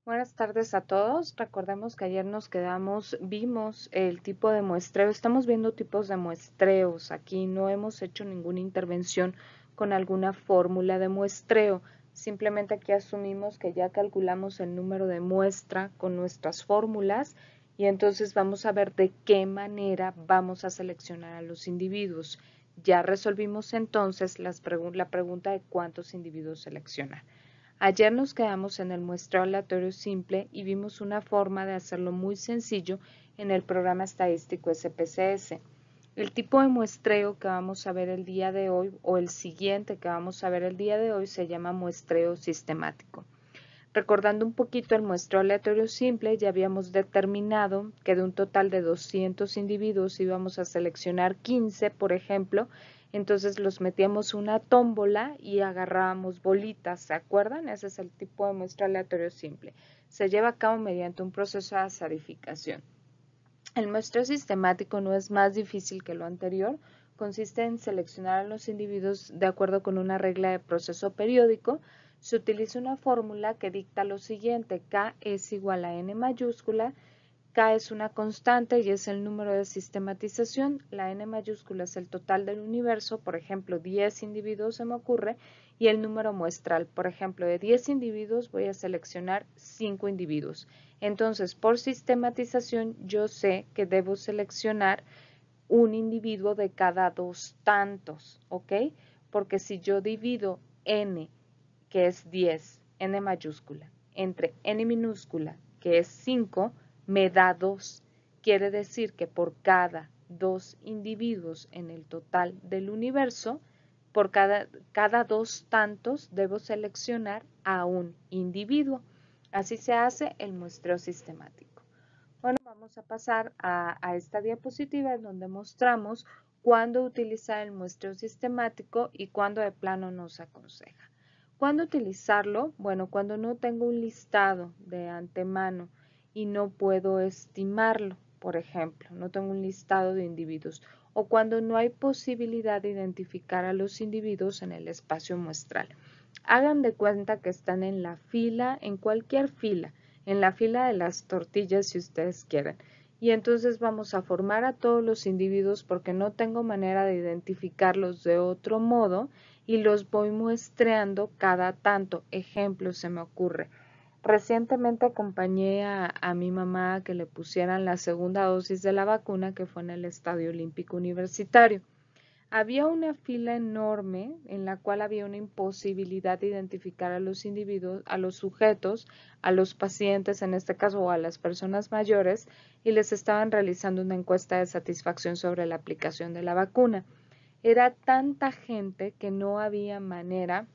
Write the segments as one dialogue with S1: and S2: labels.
S1: Buenas tardes a todos. Recordemos que ayer vimos el tipo de muestreo. Estamos viendo tipos de muestreos. Aquí no hemos hecho ninguna intervención con alguna fórmula de muestreo. Simplemente aquí asumimos que ya calculamos el número de muestra con nuestras fórmulas y entonces vamos a ver de qué manera vamos a seleccionar a los individuos. Ya resolvimos entonces la pregunta de cuántos individuos seleccionar. Ayer nos quedamos en el muestreo aleatorio simple y vimos una forma de hacerlo muy sencillo en el programa estadístico SPSS. El tipo de muestreo que vamos a ver el día de hoy o el siguiente que vamos a ver el día de hoy se llama muestreo sistemático. Recordando un poquito el muestreo aleatorio simple, ya habíamos determinado que de un total de 200 individuos íbamos a seleccionar 15, por ejemplo, entonces los metíamos una tómbola y agarrábamos bolitas, ¿se acuerdan? Ese es el tipo de muestreo aleatorio simple. Se lleva a cabo mediante un proceso de azarificación. El muestreo sistemático no es más difícil que lo anterior, consiste en seleccionar a los individuos de acuerdo con una regla de proceso periódico. Se utiliza una fórmula que dicta lo siguiente: K es igual a N mayúscula, K es una constante y es el número de sistematización, la N mayúscula es el total del universo, por ejemplo 10 individuos se me ocurre, y el número muestral, por ejemplo de 10 individuos voy a seleccionar 5 individuos. Entonces por sistematización yo sé que debo seleccionar un individuo de cada dos tantos, ¿ok? Porque si yo divido N, que es 10, N mayúscula, entre N minúscula, que es 5, me da 2. Quiere decir que por cada dos individuos en el total del universo, por cada dos tantos debo seleccionar a un individuo. Así se hace el muestreo sistemático. Bueno, vamos a pasar a esta diapositiva en donde mostramos cuándo utilizar el muestreo sistemático y cuándo de plano nos aconseja. ¿Cuándo utilizarlo? Bueno, cuando no tengo un listado de antemano y no puedo estimarlo, por ejemplo, no tengo un listado de individuos, o cuando no hay posibilidad de identificar a los individuos en el espacio muestral. Hagan de cuenta que están en la fila, en cualquier fila, en la fila de las tortillas si ustedes quieren. Y entonces vamos a formar a todos los individuos porque no tengo manera de identificarlos de otro modo y los voy muestreando cada tanto. Ejemplo, se me ocurre. Recientemente acompañé a mi mamá a que le pusieran la segunda dosis de la vacuna que fue en el Estadio Olímpico Universitario. Había una fila enorme en la cual había una imposibilidad de identificar a los individuos, a los sujetos, a los pacientes, en este caso, o a las personas mayores, y les estaban realizando una encuesta de satisfacción sobre la aplicación de la vacuna. Era tanta gente que no había manera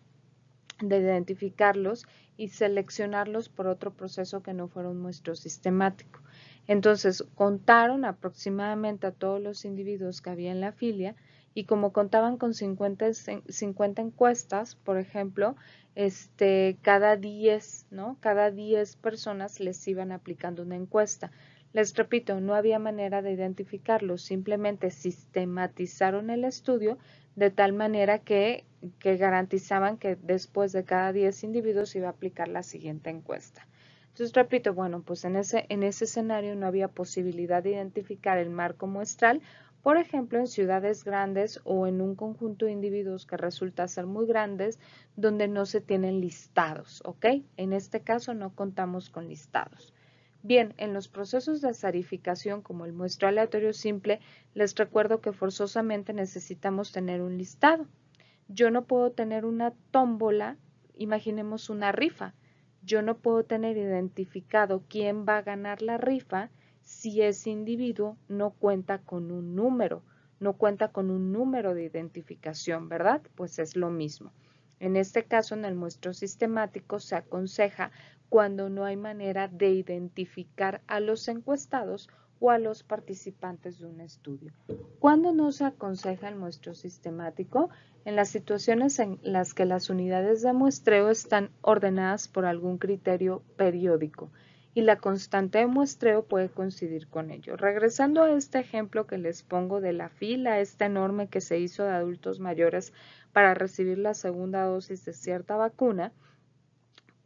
S1: de identificarlos y seleccionarlos por otro proceso que no fuera un muestreo sistemático. Entonces, contaron aproximadamente a todos los individuos que había en la filia y como contaban con 50 encuestas, por ejemplo, cada 10, ¿no? Cada 10 personas les iban aplicando una encuesta. Les repito, no había manera de identificarlos, simplemente sistematizaron el estudio de tal manera que garantizaban que después de cada 10 individuos iba a aplicar la siguiente encuesta. Entonces, repito, bueno, pues en ese escenario no había posibilidad de identificar el marco muestral, por ejemplo, en ciudades grandes o en un conjunto de individuos que resulta ser muy grandes, donde no se tienen listados, ¿ok? En este caso no contamos con listados. Bien, en los procesos de azarificación como el muestreo aleatorio simple, les recuerdo que forzosamente necesitamos tener un listado. Yo no puedo tener una tómbola, imaginemos una rifa. Yo no puedo tener identificado quién va a ganar la rifa si ese individuo no cuenta con un número, no cuenta con un número de identificación, ¿verdad? Pues es lo mismo. En este caso, en el muestreo sistemático se aconseja cuando no hay manera de identificar a los encuestados o a los participantes de un estudio. ¿Cuándo no se aconseja el muestreo sistemático? En las situaciones en las que las unidades de muestreo están ordenadas por algún criterio periódico y la constante de muestreo puede coincidir con ello. Regresando a este ejemplo que les pongo de la fila, esta enorme que se hizo de adultos mayores para recibir la segunda dosis de cierta vacuna,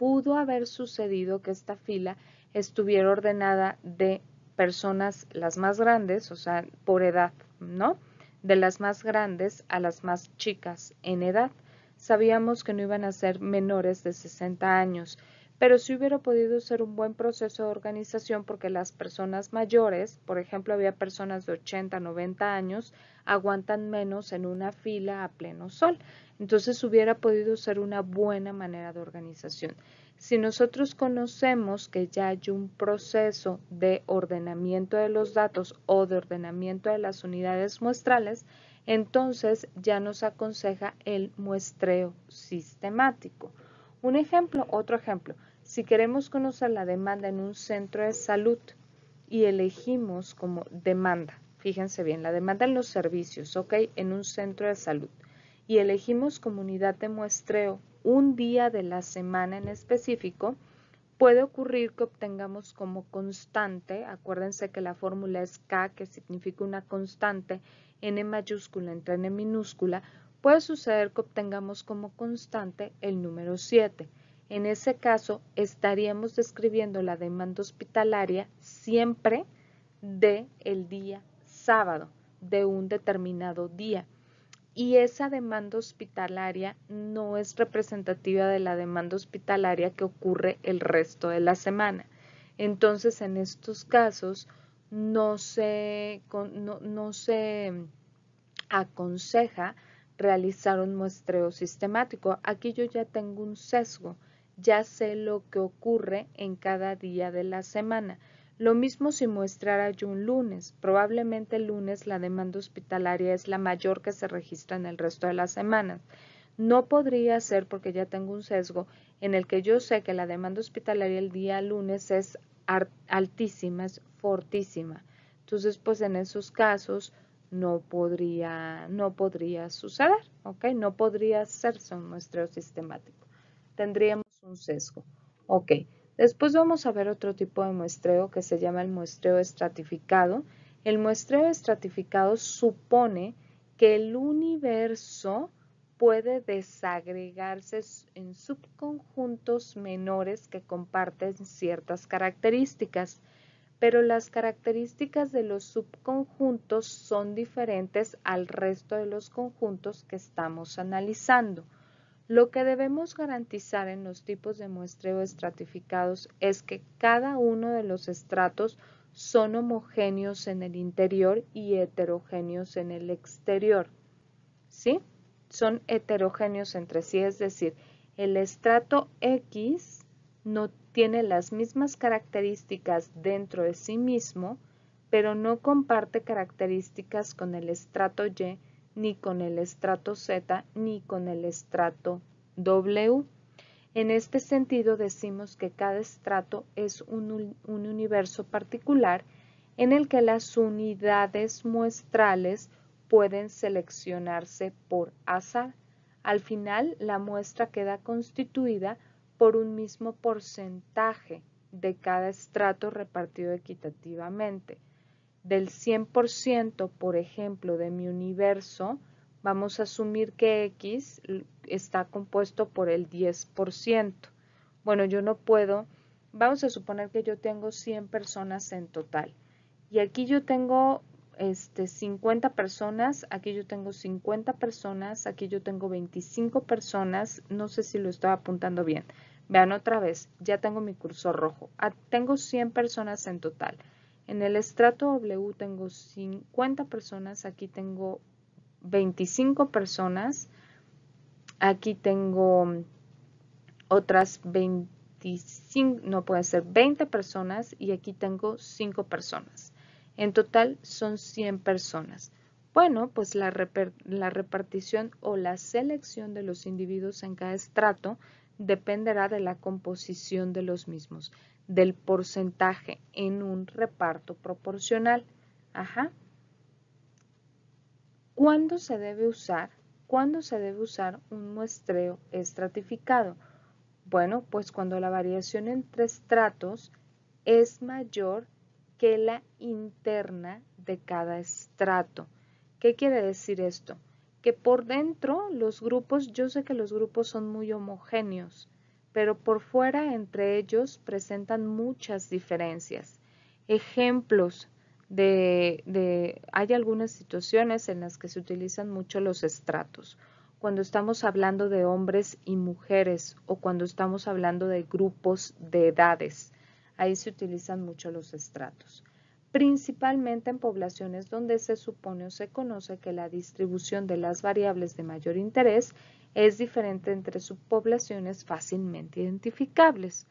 S1: pudo haber sucedido que esta fila estuviera ordenada de personas las más grandes, o sea, por edad, ¿no? De las más grandes a las más chicas en edad. Sabíamos que no iban a ser menores de 60 años, pero sí hubiera podido ser un buen proceso de organización porque las personas mayores, por ejemplo, había personas de 80, 90 años, aguantan menos en una fila a pleno sol. Entonces hubiera podido ser una buena manera de organización. Si nosotros conocemos que ya hay un proceso de ordenamiento de los datos o de ordenamiento de las unidades muestrales, entonces ya nos aconseja el muestreo sistemático. Un ejemplo, otro ejemplo, si queremos conocer la demanda en un centro de salud y elegimos como demanda, fíjense bien, la demanda en los servicios, ¿ok? En un centro de salud y elegimos como unidad de muestreo un día de la semana en específico, puede ocurrir que obtengamos como constante, acuérdense que la fórmula es K, que significa una constante, N mayúscula entre N minúscula, puede suceder que obtengamos como constante el número 7. En ese caso, estaríamos describiendo la demanda hospitalaria siempre del día sábado, de un determinado día. Y esa demanda hospitalaria no es representativa de la demanda hospitalaria que ocurre el resto de la semana. Entonces, en estos casos, no se aconseja realizar un muestreo sistemático. Aquí yo ya tengo un sesgo, ya sé lo que ocurre en cada día de la semana. Lo mismo si muestrara yo un lunes. Probablemente el lunes la demanda hospitalaria es la mayor que se registra en el resto de la semana. No podría ser porque ya tengo un sesgo en el que yo sé que la demanda hospitalaria el día lunes es altísima, es fortísima. Entonces, pues en esos casos no podría suceder, ¿ok? No podría hacerse un muestreo sistemático. Tendríamos un sesgo, ¿ok? Después vamos a ver otro tipo de muestreo que se llama el muestreo estratificado. El muestreo estratificado supone que el universo puede desagregarse en subconjuntos menores que comparten ciertas características, pero las características de los subconjuntos son diferentes al resto de los conjuntos que estamos analizando. Lo que debemos garantizar en los tipos de muestreo estratificados es que cada uno de los estratos son homogéneos en el interior y heterogéneos en el exterior. ¿Sí? Son heterogéneos entre sí, es decir, el estrato X no tiene las mismas características dentro de sí mismo, pero no comparte características con el estrato Y, ni con el estrato Z, ni con el estrato W. En este sentido decimos que cada estrato es un universo particular en el que las unidades muestrales pueden seleccionarse por azar. Al final, la muestra queda constituida por un mismo porcentaje de cada estrato repartido equitativamente. Del 100%, por ejemplo, de mi universo, vamos a asumir que X está compuesto por el 10%. Bueno, yo no puedo, vamos a suponer que yo tengo 100 personas en total. Y aquí yo tengo 50 personas, aquí yo tengo 50 personas, aquí yo tengo 25 personas, no sé si lo estoy apuntando bien. Vean otra vez, ya tengo mi cursor rojo. Tengo 100 personas en total. En el estrato W tengo 50 personas, aquí tengo 25 personas, aquí tengo otras 25, no puede ser 20 personas y aquí tengo 5 personas. En total son 100 personas. Bueno, pues la repartición o la selección de los individuos en cada estrato dependerá de la composición de los mismos, del porcentaje en un reparto proporcional. Ajá. ¿Cuándo se debe usar? ¿Cuándo se debe usar un muestreo estratificado? Bueno, pues cuando la variación entre estratos es mayor que la interna de cada estrato. ¿Qué quiere decir esto? Que por dentro los grupos, yo sé que los grupos son muy homogéneos, pero por fuera entre ellos presentan muchas diferencias. Ejemplos hay algunas situaciones en las que se utilizan mucho los estratos. Cuando estamos hablando de hombres y mujeres o cuando estamos hablando de grupos de edades, ahí se utilizan mucho los estratos. Principalmente en poblaciones donde se supone o se conoce que la distribución de las variables de mayor interés es diferente entre subpoblaciones fácilmente identificables.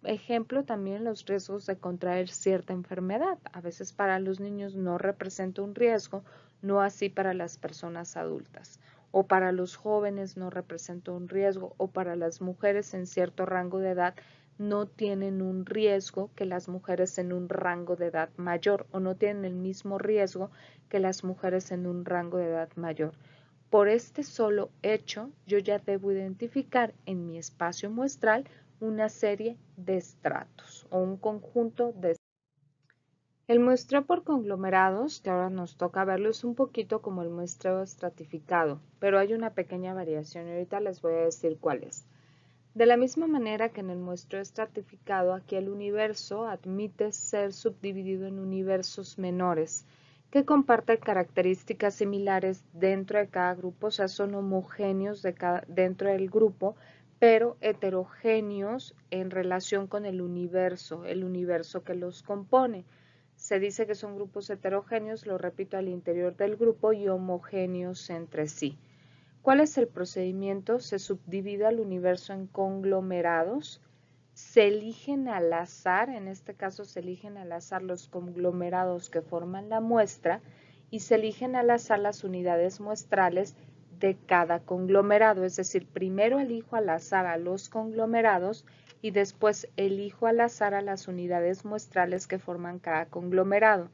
S1: Ejemplo también los riesgos de contraer cierta enfermedad. A veces para los niños no representa un riesgo, no así para las personas adultas. O para los jóvenes no representa un riesgo, o para las mujeres en cierto rango de edad no tienen un riesgo que las mujeres en un rango de edad mayor, o no tienen el mismo riesgo que las mujeres en un rango de edad mayor. Por este solo hecho, yo ya debo identificar en mi espacio muestral una serie de estratos o un conjunto de. El muestreo por conglomerados, que ahora nos toca verlo, es un poquito como el muestreo estratificado, pero hay una pequeña variación y ahorita les voy a decir cuál es. De la misma manera que en el muestreo estratificado, aquí el universo admite ser subdividido en universos menores que comparten características similares dentro de cada grupo, o sea, son homogéneos dentro del grupo, pero heterogéneos en relación con el universo que los compone. Se dice que son grupos heterogéneos, lo repito, al interior del grupo y homogéneos entre sí. ¿Cuál es el procedimiento? Se subdivide el universo en conglomerados, se eligen al azar, en este caso se eligen al azar los conglomerados que forman la muestra y se eligen al azar las unidades muestrales de cada conglomerado, es decir, primero elijo al azar a los conglomerados y después elijo al azar a las unidades muestrales que forman cada conglomerado.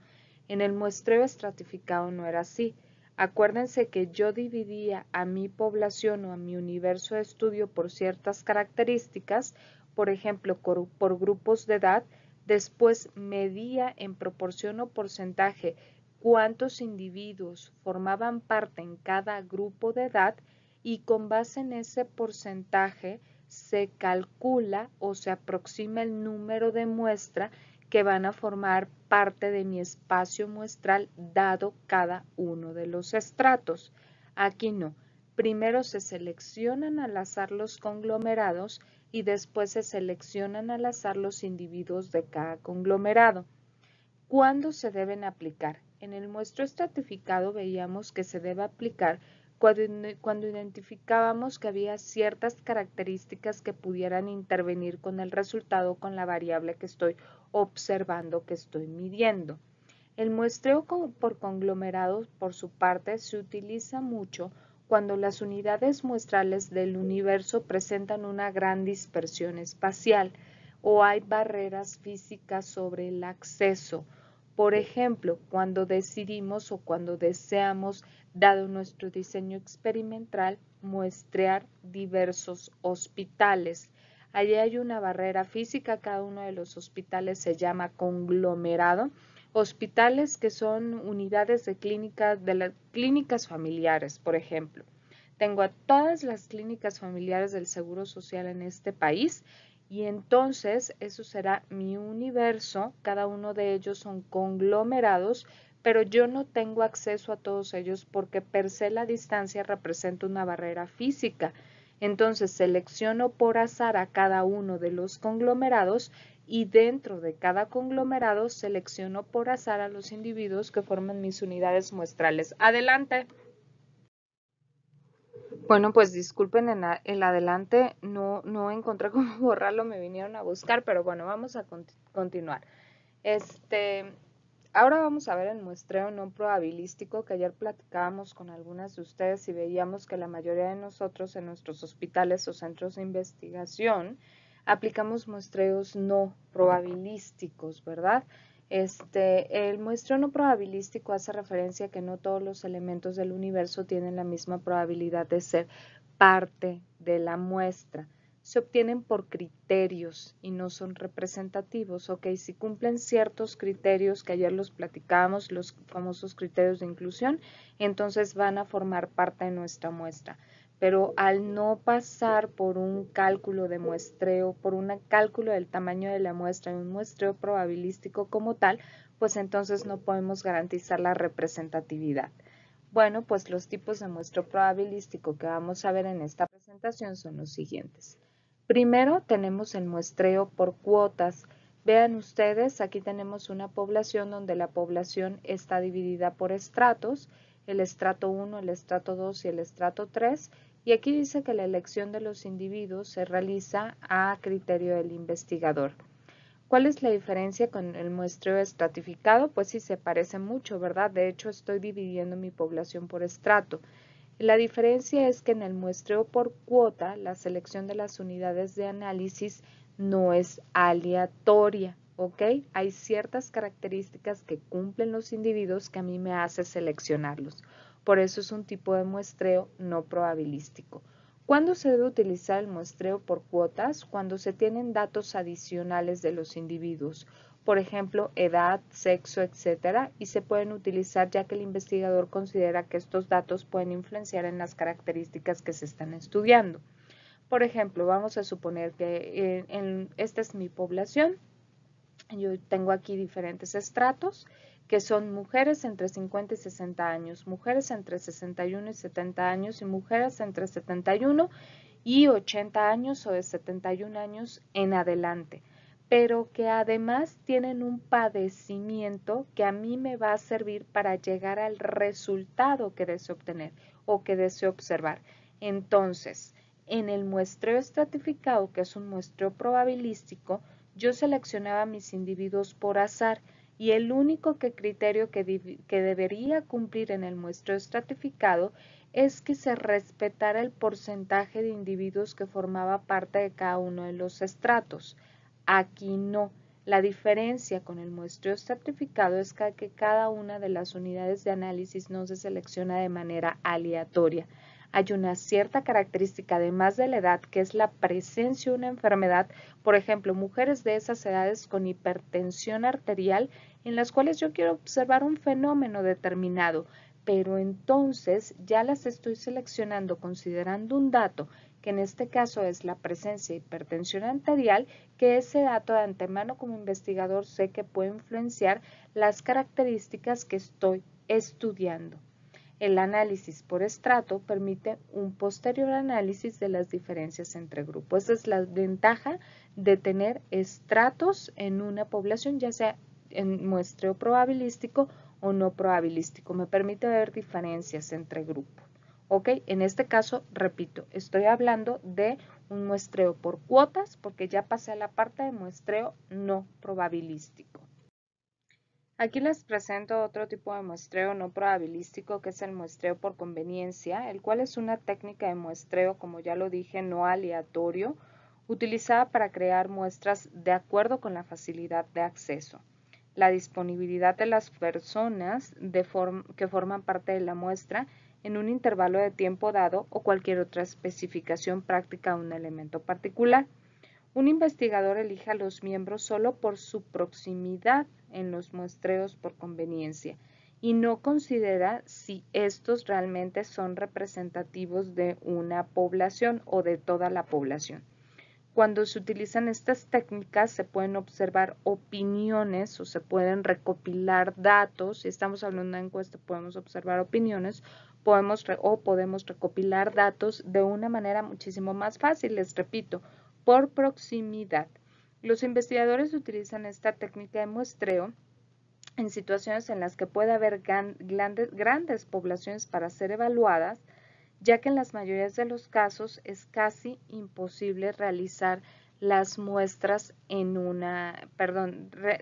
S1: En el muestreo estratificado no era así. Acuérdense que yo dividía a mi población o a mi universo de estudio por ciertas características, por ejemplo, por grupos de edad, después medía en proporción o porcentaje cuántos individuos formaban parte en cada grupo de edad y con base en ese porcentaje se calcula o se aproxima el número de muestra que van a formar parte de mi espacio muestral dado cada uno de los estratos. Aquí no. Primero se seleccionan al azar los conglomerados y después se seleccionan al azar los individuos de cada conglomerado. ¿Cuándo se deben aplicar? En el muestreo estratificado veíamos que se debe aplicar cuando identificábamos que había ciertas características que pudieran intervenir con el resultado, con la variable que estoy observando, que estoy midiendo. El muestreo por conglomerados, por su parte, se utiliza mucho cuando las unidades muestrales del universo presentan una gran dispersión espacial o hay barreras físicas sobre el acceso. Por ejemplo, cuando decidimos o cuando deseamos, dado nuestro diseño experimental, muestrear diversos hospitales. Allí hay una barrera física, cada uno de los hospitales se llama conglomerado. Hospitales que son unidades de las clínicas familiares, por ejemplo. Tengo a todas las clínicas familiares del Seguro Social en este país y entonces eso será mi universo, cada uno de ellos son conglomerados, pero yo no tengo acceso a todos ellos porque per se la distancia representa una barrera física. Entonces selecciono por azar a cada uno de los conglomerados y dentro de cada conglomerado selecciono por azar a los individuos que forman mis unidades muestrales. Adelante. Bueno, pues disculpen el adelante, no encontré cómo borrarlo, me vinieron a buscar, pero bueno, vamos a continuar. Ahora vamos a ver el muestreo no probabilístico que ayer platicábamos con algunas de ustedes y veíamos que la mayoría de nosotros en nuestros hospitales o centros de investigación aplicamos muestreos no probabilísticos, ¿verdad? El muestreo no probabilístico hace referencia a que no todos los elementos del universo tienen la misma probabilidad de ser parte de la muestra. Se obtienen por criterios y no son representativos. Ok, si cumplen ciertos criterios que ayer los platicábamos, los famosos criterios de inclusión, entonces van a formar parte de nuestra muestra. pero al no pasar por un cálculo de muestreo, por un cálculo del tamaño de la muestra y un muestreo probabilístico como tal, pues entonces no podemos garantizar la representatividad. Bueno, pues los tipos de muestreo probabilístico que vamos a ver en esta presentación son los siguientes. Primero tenemos el muestreo por cuotas. Vean ustedes, aquí tenemos una población donde la población está dividida por estratos, el estrato 1, el estrato 2 y el estrato 3, y aquí dice que la elección de los individuos se realiza a criterio del investigador. ¿Cuál es la diferencia con el muestreo estratificado? Pues sí, se parece mucho, ¿verdad? De hecho, estoy dividiendo mi población por estrato. La diferencia es que en el muestreo por cuota, la selección de las unidades de análisis no es aleatoria, ¿ok? Hay ciertas características que cumplen los individuos que a mí me hace seleccionarlos. Por eso es un tipo de muestreo no probabilístico. ¿Cuándo se debe utilizar el muestreo por cuotas? Cuando se tienen datos adicionales de los individuos, por ejemplo, edad, sexo, etcétera, y se pueden utilizar ya que el investigador considera que estos datos pueden influenciar en las características que se están estudiando. Por ejemplo, vamos a suponer que esta es mi población. Yo tengo aquí diferentes estratos que son mujeres entre 50 y 60 años, mujeres entre 61 y 70 años y mujeres entre 71 y 80 años o de 71 años en adelante, pero que además tienen un padecimiento que a mí me va a servir para llegar al resultado que deseo obtener o que deseo observar. Entonces, en el muestreo estratificado, que es un muestreo probabilístico, yo seleccionaba mis individuos por azar y el único criterio que debería cumplir en el muestreo estratificado es que se respetara el porcentaje de individuos que formaba parte de cada uno de los estratos. Aquí no. La diferencia con el muestreo estratificado es que cada una de las unidades de análisis no se selecciona de manera aleatoria. Hay una cierta característica, además de la edad, que es la presencia de una enfermedad, por ejemplo, mujeres de esas edades con hipertensión arterial, en las cuales yo quiero observar un fenómeno determinado, pero entonces ya las estoy seleccionando considerando un dato, que en este caso es la presencia de hipertensión arterial, que ese dato de antemano como investigador sé que puede influenciar las características que estoy estudiando. El análisis por estrato permite un posterior análisis de las diferencias entre grupos. Esa es la ventaja de tener estratos en una población, ya sea en muestreo probabilístico o no probabilístico. Me permite ver diferencias entre grupos. ¿Ok? En este caso, repito, estoy hablando de un muestreo por cuotas porque ya pasé a la parte de muestreo no probabilístico. Aquí les presento otro tipo de muestreo no probabilístico que es el muestreo por conveniencia, el cual es una técnica de muestreo, como ya lo dije, no aleatorio, utilizada para crear muestras de acuerdo con la facilidad de acceso, la disponibilidad de las personas que forman parte de la muestra en un intervalo de tiempo dado o cualquier otra especificación práctica de un elemento particular. Un investigador elige a los miembros solo por su proximidad en los muestreos por conveniencia y no considera si estos realmente son representativos de una población o de toda la población. Cuando se utilizan estas técnicas se pueden observar opiniones o se pueden recopilar datos. Si estamos hablando de una encuesta podemos observar opiniones podemos recopilar datos de una manera muchísimo más fácil, les repito, por proximidad. Los investigadores utilizan esta técnica de muestreo en situaciones en las que puede haber grandes poblaciones para ser evaluadas, ya que en las mayorías de los casos es casi imposible realizar las muestras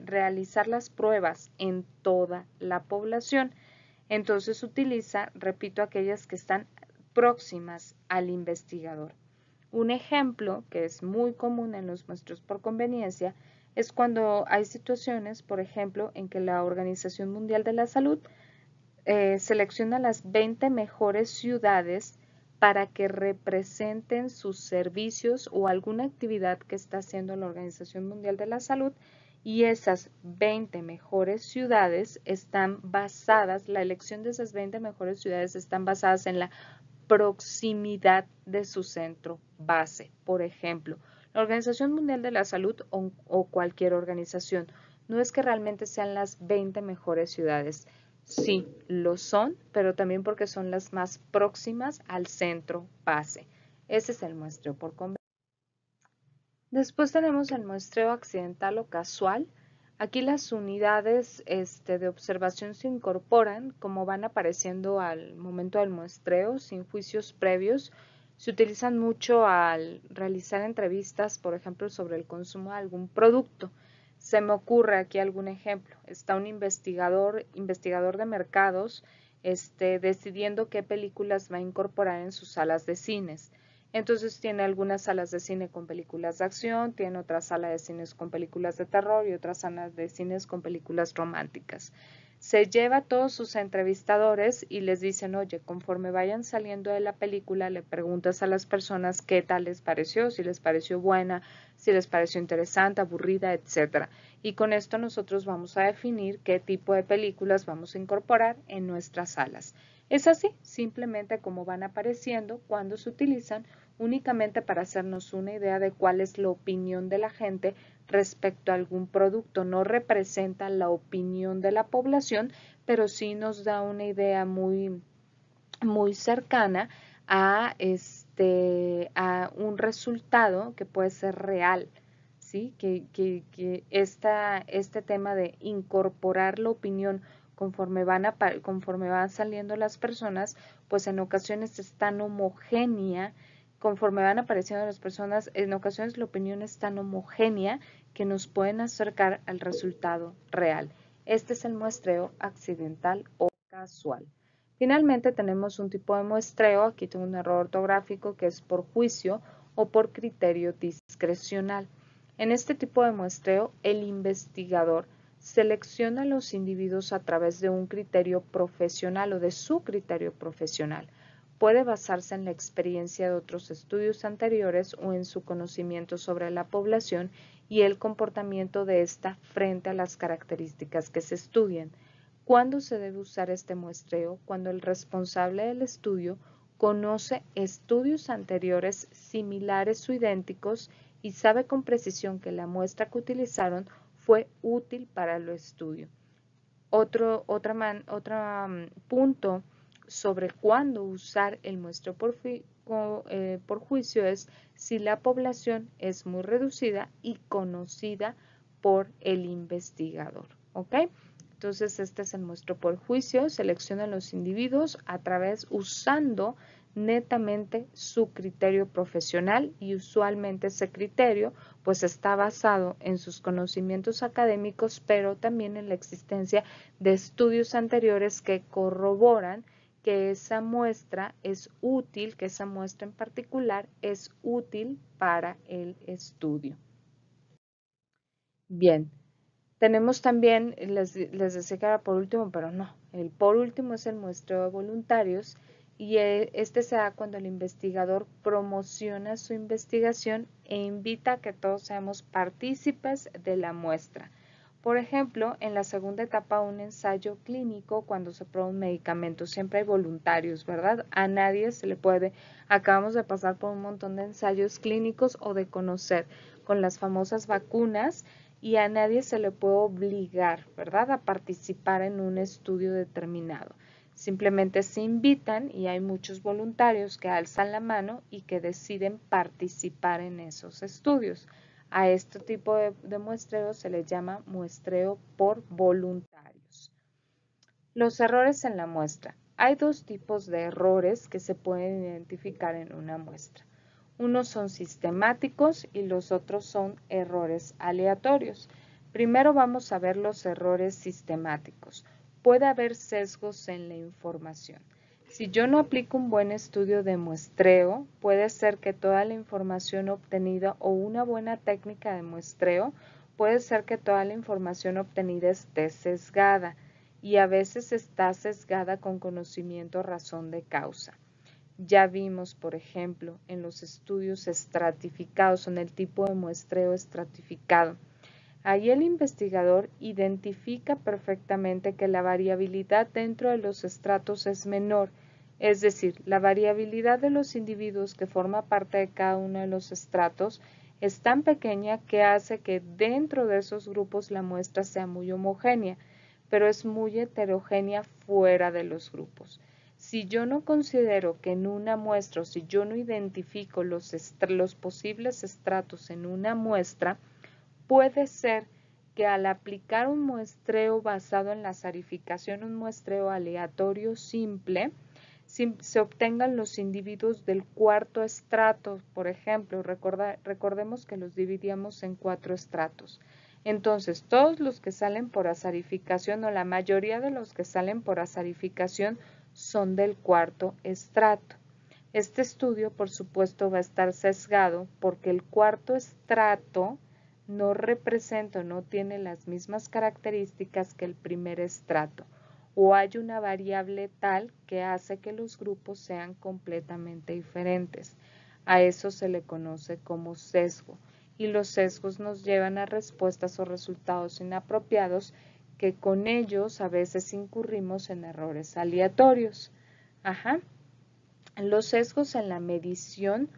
S1: realizar las pruebas en toda la población. Entonces utiliza, repito, aquellas que están próximas al investigador. Un ejemplo que es muy común en los muestreos por conveniencia es cuando hay situaciones, por ejemplo, en que la Organización Mundial de la Salud selecciona las 20 mejores ciudades para que representen sus servicios o alguna actividad que está haciendo la Organización Mundial de la Salud, y esas 20 mejores ciudades están basadas, la elección de esas 20 mejores ciudades están basadas en la proximidad de su centro base. Por ejemplo, la Organización Mundial de la Salud o cualquier organización, no es que realmente sean las 20 mejores ciudades. Sí, lo son, pero también porque son las más próximas al centro base. Ese es el muestreo por conveniencia. Después tenemos el muestreo accidental o casual. Aquí las unidades de observación se incorporan como van apareciendo al momento del muestreo, sin juicios previos. Se utilizan mucho al realizar entrevistas, por ejemplo, sobre el consumo de algún producto. Se me ocurre aquí algún ejemplo. Está un investigador de mercados, decidiendo qué películas va a incorporar en sus salas de cines. Entonces tiene algunas salas de cine con películas de acción, tiene otra sala de cines con películas de terror y otras salas de cines con películas románticas. Se lleva a todos sus entrevistadores y les dicen, oye, conforme vayan saliendo de la película, le preguntas a las personas qué tal les pareció, si les pareció buena, si les pareció interesante, aburrida, etc. Y con esto nosotros vamos a definir qué tipo de películas vamos a incorporar en nuestras salas. Es así, simplemente como van apareciendo cuando se utilizan únicamente para hacernos una idea de cuál es la opinión de la gente respecto a algún producto. No representa la opinión de la población, pero sí nos da una idea muy cercana a, a un resultado que puede ser real. ¿Sí? Que este tema de incorporar la opinión conforme van saliendo las personas, pues en ocasiones es tan homogénea, conforme van apareciendo las personas, en ocasiones la opinión es tan homogénea que nos pueden acercar al resultado real. Este es el muestreo accidental o casual. Finalmente tenemos un tipo de muestreo, aquí tengo un error ortográfico, que es por juicio o por criterio discrecional. En este tipo de muestreo, el investigador selecciona a los individuos a través de un criterio profesional o de su criterio profesional. Puede basarse en la experiencia de otros estudios anteriores o en su conocimiento sobre la población y el comportamiento de ésta frente a las características que se estudian. ¿Cuándo se debe usar este muestreo? Cuando el responsable del estudio conoce estudios anteriores similares o idénticos y sabe con precisión que la muestra que utilizaron fue útil para el estudio. Otro punto sobre cuándo usar el muestreo por juicio es si la población es muy reducida y conocida por el investigador. ¿Ok? Entonces, este es el muestreo por juicio. Selecciona los individuos usando netamente su criterio profesional y usualmente ese criterio pues está basado en sus conocimientos académicos, pero también en la existencia de estudios anteriores que corroboran que esa muestra es útil, que esa muestra en particular es útil para el estudio. Bien. Tenemos también, les decía que era por último, pero no, el por último es el muestreo de voluntarios y este se da cuando el investigador promociona su investigación e invita a que todos seamos partícipes de la muestra. Por ejemplo, en la segunda etapa de un ensayo clínico, cuando se prueba un medicamento, siempre hay voluntarios, ¿verdad? A nadie se le puede, acabamos de pasar por un montón de ensayos clínicos o de conocer con las famosas vacunas, y a nadie se le puede obligar, ¿verdad?, a participar en un estudio determinado. Simplemente se invitan y hay muchos voluntarios que alzan la mano y que deciden participar en esos estudios. A este tipo de muestreo se le llama muestreo por voluntarios. Los errores en la muestra. Hay dos tipos de errores que se pueden identificar en una muestra. Unos son sistemáticos y los otros son errores aleatorios. Primero vamos a ver los errores sistemáticos. Puede haber sesgos en la información. Si yo no aplico un buen estudio de muestreo, puede ser que toda la información obtenida o una buena técnica de muestreo, puede ser que toda la información obtenida esté sesgada y a veces está sesgada con conocimiento razón de causa. Ya vimos, por ejemplo, en los estudios estratificados, en el tipo de muestreo estratificado. Ahí el investigador identifica perfectamente que la variabilidad dentro de los estratos es menor Es decir, la variabilidad de los individuos que forma parte de cada uno de los estratos es tan pequeña que hace que dentro de esos grupos la muestra sea muy homogénea, pero es muy heterogénea fuera de los grupos. Si yo no considero que en una muestra, o si yo no identifico los posibles estratos en una muestra, puede ser que al aplicar un muestreo basado en la sarificación, un muestreo aleatorio simple, se obtengan los individuos del cuarto estrato, por ejemplo. Recordemos que los dividíamos en 4 estratos. Entonces, todos los que salen por azarificación o la mayoría de los que salen por azarificación son del cuarto estrato. Este estudio, por supuesto, va a estar sesgado porque el cuarto estrato no representa o no tiene las mismas características que el primer estrato, o hay una variable tal que hace que los grupos sean completamente diferentes. A eso se le conoce como sesgo, y los sesgos nos llevan a respuestas o resultados inapropiados que con ellos a veces incurrimos en errores aleatorios. Ajá. Los sesgos en la medición,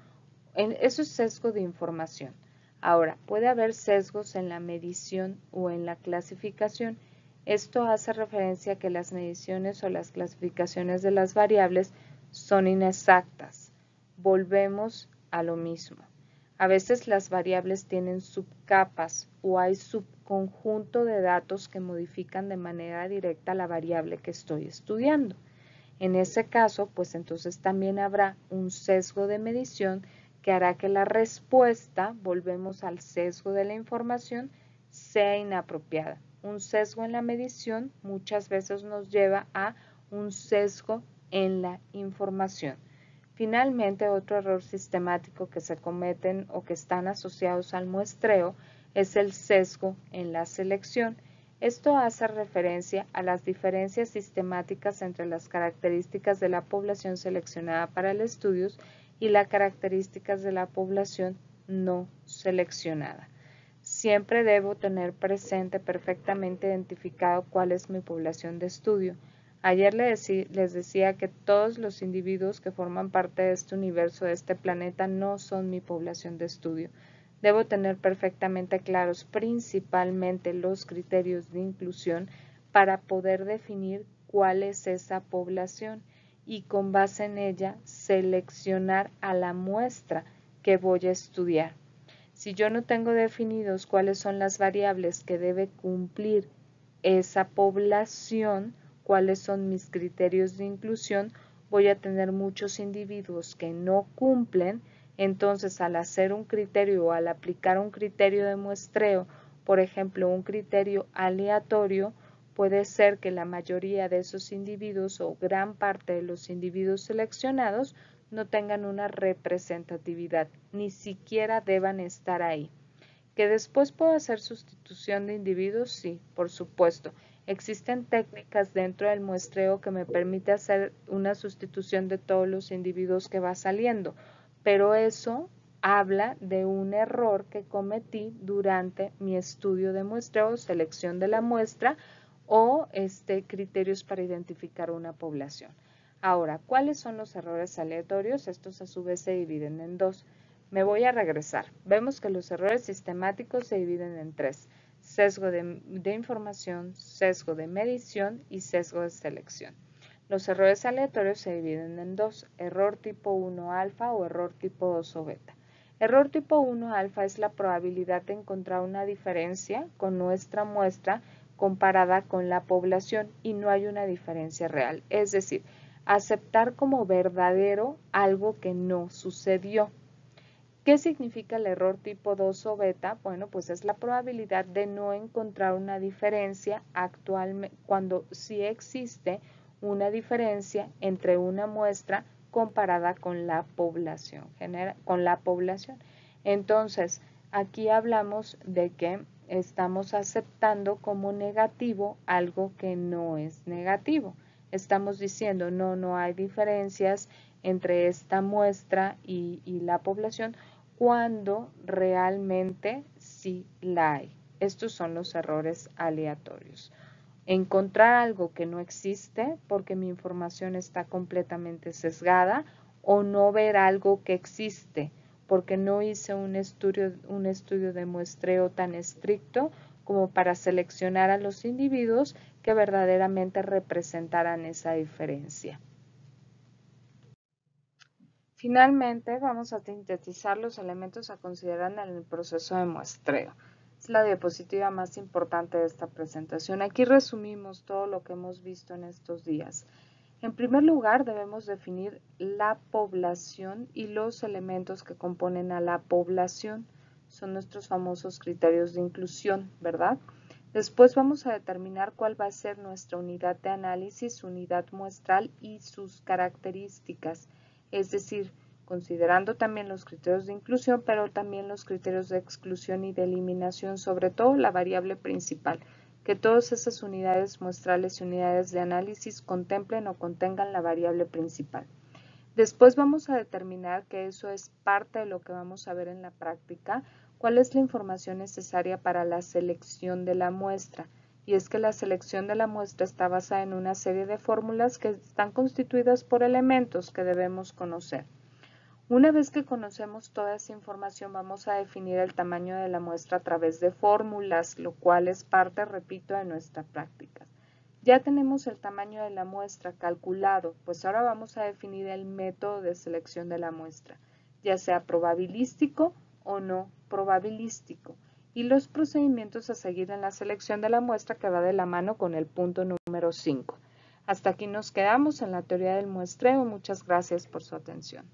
S1: eso es sesgo de información. Ahora, puede haber sesgos en la medición o en la clasificación. Esto hace referencia a que las mediciones o las clasificaciones de las variables son inexactas. Volvemos a lo mismo. A veces las variables tienen subcapas o hay subconjunto de datos que modifican de manera directa la variable que estoy estudiando. En ese caso, pues entonces también habrá un sesgo de medición que hará que la respuesta, volvemos al sesgo de la información, sea inapropiada. Un sesgo en la medición muchas veces nos lleva a un sesgo en la información. Finalmente, otro error sistemático que se cometen o que están asociados al muestreo es el sesgo en la selección. Esto hace referencia a las diferencias sistemáticas entre las características de la población seleccionada para el estudio y las características de la población no seleccionada. Siempre debo tener presente perfectamente identificado cuál es mi población de estudio. Ayer les decía que todos los individuos que forman parte de este universo, de este planeta, no son mi población de estudio. Debo tener perfectamente claros principalmente los criterios de inclusión para poder definir cuál es esa población y con base en ella seleccionar a la muestra que voy a estudiar. Si yo no tengo definidos cuáles son las variables que debe cumplir esa población, cuáles son mis criterios de inclusión, voy a tener muchos individuos que no cumplen. Entonces, al hacer un criterio o al aplicar un criterio de muestreo, por ejemplo, un criterio aleatorio, puede ser que la mayoría de esos individuos o gran parte de los individuos seleccionados no tengan una representatividad, ni siquiera deban estar ahí. ¿Que después puedo hacer sustitución de individuos? Sí, por supuesto. Existen técnicas dentro del muestreo que me permite hacer una sustitución de todos los individuos que va saliendo, pero eso habla de un error que cometí durante mi estudio de muestreo, selección de la muestra o criterios para identificar una población. Ahora, ¿cuáles son los errores aleatorios? Estos a su vez se dividen en dos. Me voy a regresar. Vemos que los errores sistemáticos se dividen en tres: sesgo de información, sesgo de medición y sesgo de selección. Los errores aleatorios se dividen en dos: error tipo 1 alfa o error tipo 2 o beta. Error tipo 1 alfa es la probabilidad de encontrar una diferencia con nuestra muestra comparada con la población y no hay una diferencia real. Es decir, aceptar como verdadero algo que no sucedió. ¿Qué significa el error tipo 2 o beta? Bueno, pues es la probabilidad de no encontrar una diferencia actualmente cuando sí existe una diferencia entre una muestra comparada con la población. Entonces, aquí hablamos de que estamos aceptando como negativo algo que no es negativo. Estamos diciendo, no hay diferencias entre esta muestra y la población, cuando realmente sí la hay. Estos son los errores aleatorios. encontrar algo que no existe porque mi información está completamente sesgada, o no ver algo que existe porque no hice un estudio de muestreo tan estricto como para seleccionar a los individuos que verdaderamente representaran esa diferencia. Finalmente, vamos a sintetizar los elementos a considerar en el proceso de muestreo. Es la diapositiva más importante de esta presentación. Aquí resumimos todo lo que hemos visto en estos días. En primer lugar, debemos definir la población y los elementos que componen a la población. Son nuestros famosos criterios de inclusión, ¿verdad? Después vamos a determinar cuál va a ser nuestra unidad de análisis, unidad muestral y sus características. Es decir, considerando también los criterios de inclusión, pero también los criterios de exclusión y de eliminación, sobre todo la variable principal, que todas esas unidades muestrales y unidades de análisis contemplen o contengan la variable principal. Después vamos a determinar que eso es parte de lo que vamos a ver en la práctica, cuál es la información necesaria para la selección de la muestra. Y es que la selección de la muestra está basada en una serie de fórmulas que están constituidas por elementos que debemos conocer. Una vez que conocemos toda esa información, vamos a definir el tamaño de la muestra a través de fórmulas, lo cual es parte, repito, de nuestra práctica. Ya tenemos el tamaño de la muestra calculado, pues ahora vamos a definir el método de selección de la muestra, ya sea probabilístico o no probabilístico, y los procedimientos a seguir en la selección de la muestra que va de la mano con el punto número 5. Hasta aquí nos quedamos en la teoría del muestreo. Muchas gracias por su atención.